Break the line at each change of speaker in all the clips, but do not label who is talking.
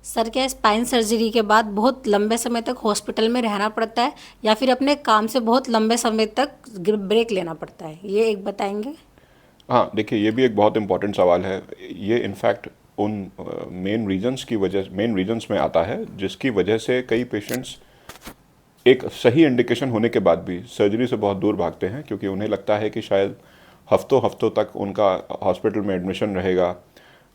Sir क्या spine surgery के बाद बहुत लंबे समय तक हॉस्पिटल में रहना पड़ता है या फिर अपने काम से बहुत लंबे समय तक ब्रेक लेना पड़ता है, ये एक बताएंगे।
हाँ, देखिए ये भी एक बहुत इम्पोर्टेंट सवाल है। ये इनफैक्ट उन मेन रीजंस में आता है जिसकी वजह से कई पेशेंट्स एक सही इंडिकेशन होने के बाद भी सर्जरी से बहुत दूर भागते हैं, क्योंकि उन्हें लगता है कि शायद हफ्तों हफ्तों तक उनका हॉस्पिटल में एडमिशन रहेगा,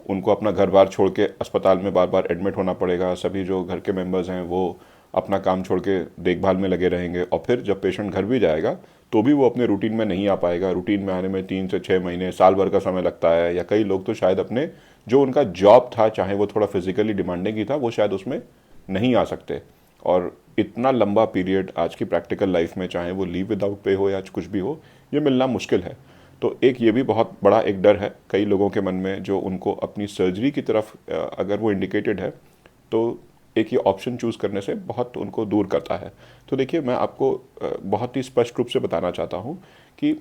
उनको अपना घर बार छोड़ के अस्पताल में बार बार एडमिट होना पड़ेगा, सभी जो घर के मेंबर्स हैं वो अपना काम छोड़ के देखभाल में लगे रहेंगे, और फिर जब पेशेंट घर भी जाएगा तो भी वो अपने रूटीन में नहीं आ पाएगा। रूटीन में आने में 3 से 6 महीने, साल भर का समय लगता है, या कई लोग तो शायद अपने जो उनका जॉब था, चाहे वो थोड़ा फिजिकली डिमांडिंग ही था, वो शायद उसमें नहीं आ सकते। और इतना लंबा पीरियड आज की प्रैक्टिकल लाइफ में, चाहे वो लीव विदाउट पे हो या कुछ भी हो, ये मिलना मुश्किल है। तो एक ये भी बहुत बड़ा एक डर है कई लोगों के मन में, जो उनको अपनी सर्जरी की तरफ अगर वो इंडिकेटेड है तो एक ये ऑप्शन चूज़ करने से बहुत उनको दूर करता है। तो देखिए मैं आपको बहुत ही स्पष्ट रूप से बताना चाहता हूँ कि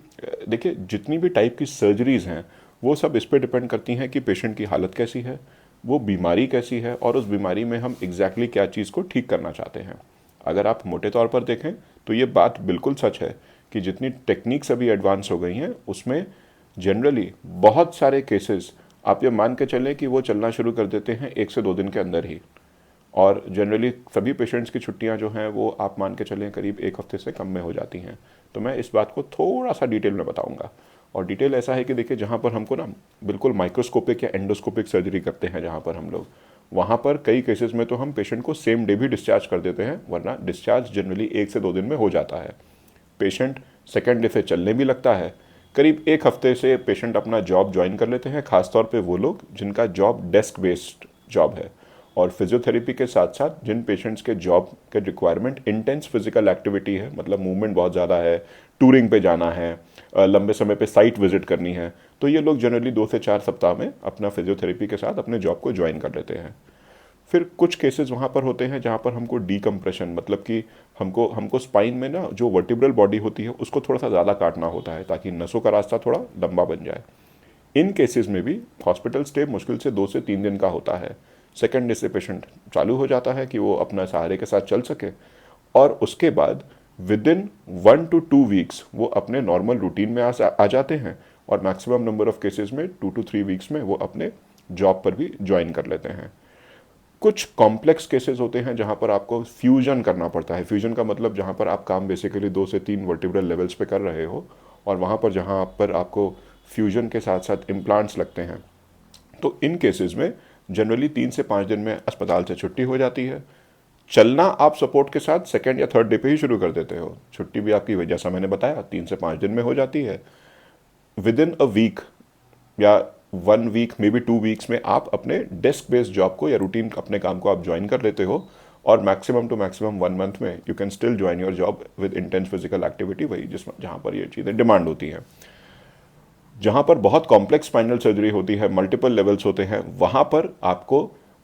देखिए जितनी भी टाइप की सर्जरीज़ हैं वो सब इस पर डिपेंड करती हैं कि पेशेंट की हालत कैसी है, वो बीमारी कैसी है, और उस बीमारी में हम एग्जैक्टली क्या चीज़ को ठीक करना चाहते हैं। अगर आप मोटे तौर पर देखें तो ये बात बिल्कुल सच है कि जितनी टेक्निक्स अभी एडवांस हो गई हैं उसमें जनरली बहुत सारे केसेस आप ये मान के चलें कि वो चलना शुरू कर देते हैं 1 से 2 दिन के अंदर ही। और जनरली सभी पेशेंट्स की छुट्टियां जो हैं वो आप मान के चलें करीब 1 हफ्ते से कम में हो जाती हैं। तो मैं इस बात को थोड़ा सा डिटेल में बताऊंगा। और डिटेल ऐसा है कि देखिए जहाँ पर हमको ना बिल्कुल माइक्रोस्कोपिक या एंडोस्कोपिक सर्जरी करते हैं जहाँ पर हम लोग, वहाँ पर कई केसेस में तो हम पेशेंट को सेम डे भी डिस्चार्ज कर देते हैं, वरना डिस्चार्ज जनरली 1 से 2 दिन में हो जाता है। पेशेंट सेकेंड डे से चलने भी लगता है। करीब 1 हफ्ते से पेशेंट अपना जॉब ज्वाइन कर लेते हैं, खासतौर पे वो लोग जिनका जॉब डेस्क बेस्ड जॉब है। और फिजियोथेरेपी के साथ साथ जिन पेशेंट्स के जॉब के रिक्वायरमेंट इंटेंस फिजिकल एक्टिविटी है, मतलब मूवमेंट बहुत ज़्यादा है, टूरिंग पे जाना है, लंबे समय पे साइट विजिट करनी है, तो ये लोग जनरली 2 से 4 सप्ताह में अपना फिजियोथेरेपी के साथ अपने जॉब को ज्वाइन कर लेते हैं। फिर कुछ केसेस वहाँ पर होते हैं जहाँ पर हमको डीकम्प्रेशन, मतलब कि हमको हमको स्पाइन में ना जो वर्टिब्रल बॉडी होती है उसको थोड़ा सा ज़्यादा काटना होता है ताकि नसों का रास्ता थोड़ा लंबा बन जाए। इन केसेस में भी हॉस्पिटल स्टे मुश्किल से 2 से 3 दिन का होता है। सेकेंड डे से पेशेंट चालू हो जाता है कि वो अपना सहारे के साथ चल सके, और उसके बाद विद इन 1 to 2 वीक्स वो अपने नॉर्मल रूटीन में आ जाते हैं, और मैक्सिमम नंबर ऑफ केसेस में 2 to 3 वीक्स में वो अपने जॉब पर भी ज्वाइन कर लेते हैं। कुछ कॉम्प्लेक्स केसेस होते हैं जहां पर आपको फ्यूजन करना पड़ता है। फ्यूजन का मतलब जहां पर आप काम बेसिकली 2 से 3 वर्टिब्रल लेवल्स पे कर रहे हो, और वहां पर जहां पर आपको फ्यूजन के साथ साथ इम्प्लांट्स लगते हैं, तो इन केसेस में जनरली 3 से 5 दिन में अस्पताल से छुट्टी हो जाती है। चलना आप सपोर्ट के साथ सेकेंड या थर्ड डे पे ही शुरू कर देते हो। छुट्टी भी आपकी वजह जैसा मैंने बताया 3 से 5 दिन में हो जाती है। विद इन अ वीक या 1 वीक मे बी 2 वीक्स में आप अपने डेस्क बेस्ड जॉब को या रूटीन अपने काम को आप ज्वाइन कर लेते हो, और मैक्सिमम टू मैक्सिमम 1 मंथ में you can still join your job with intense physical activity, वही जिस जहाँ पर ये चीज़ें डिमांड होती हैं। जहाँ पर बहुत कॉम्प्लेक्स स्पाइनल सर्जरी होती है, मल्टीपल लेवल्स होते हैं, वहाँ पर आपको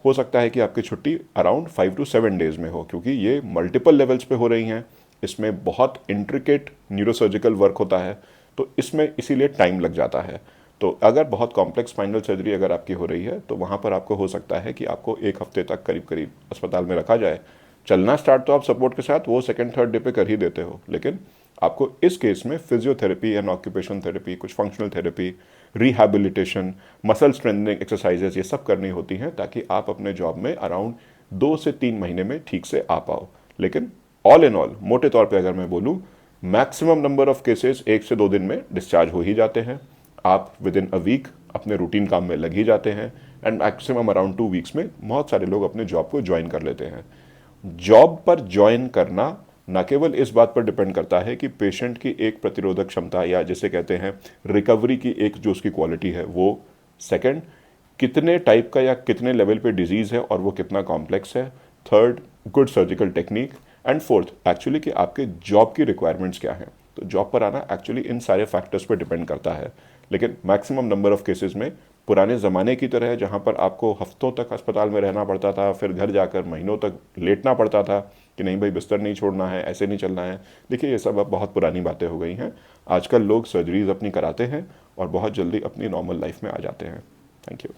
हो सकता है कि आपकी छुट्टी अराउंड 5 to 7 डेज में हो, क्योंकि ये मल्टीपल लेवल्स पे हो रही हैं। इसमें बहुत इंट्रिकेट न्यूरोसर्जिकल वर्क होता है, तो इसमें इसीलिए टाइम लग जाता है। तो अगर बहुत कॉम्प्लेक्स स्पाइनल सर्जरी अगर आपकी हो रही है तो वहाँ पर आपको हो सकता है कि आपको 1 हफ्ते तक करीब करीब अस्पताल में रखा जाए। चलना स्टार्ट तो आप सपोर्ट के साथ वो सेकेंड थर्ड डे पे कर ही देते हो, लेकिन आपको इस केस में फिजियोथेरेपी एंड ऑक्यूपेशन थेरेपी, कुछ functional therapy, rehabilitation, muscle strengthening exercises, ये सब करनी होती हैं ताकि आप अपने जॉब में अराउंड 2 से 3 महीने में ठीक से आ पाओ। लेकिन ऑल इन ऑल मोटे तौर पे अगर मैं बोलूँ, मैक्सिमम नंबर ऑफ केसेस 1 से 2 दिन में डिस्चार्ज हो ही जाते हैं। आप विद इन अ वीक अपने रूटीन काम में लग ही जाते हैं, एंड मैक्सिमम अराउंड 2 वीक्स में बहुत सारे लोग अपने जॉब को ज्वाइन कर लेते हैं। जॉब पर ज्वाइन करना न केवल इस बात पर डिपेंड करता है कि पेशेंट की एक प्रतिरोधक क्षमता, या जिसे कहते हैं रिकवरी की एक जो उसकी क्वालिटी है वो, सेकंड कितने टाइप का या कितने लेवल पे डिजीज़ है और वो कितना कॉम्प्लेक्स है, third good surgical technique, and fourth actually कि आपके जॉब की रिक्वायरमेंट्स क्या हैं। तो जॉब पर आना एक्चुअली इन सारे फैक्टर्स पर डिपेंड करता है। लेकिन मैक्सिमम नंबर ऑफ केसेस में पुराने ज़माने की तरह जहाँ पर आपको हफ्तों तक अस्पताल में रहना पड़ता था, फिर घर जाकर महीनों तक लेटना पड़ता था कि नहीं भाई बिस्तर नहीं छोड़ना है, ऐसे नहीं चलना है, देखिए ये सब अब बहुत पुरानी बातें हो गई हैं। आजकल लोग सर्जरीज अपनी कराते हैं और बहुत जल्दी अपनी नॉर्मल लाइफ में आ जाते हैं। Thank you.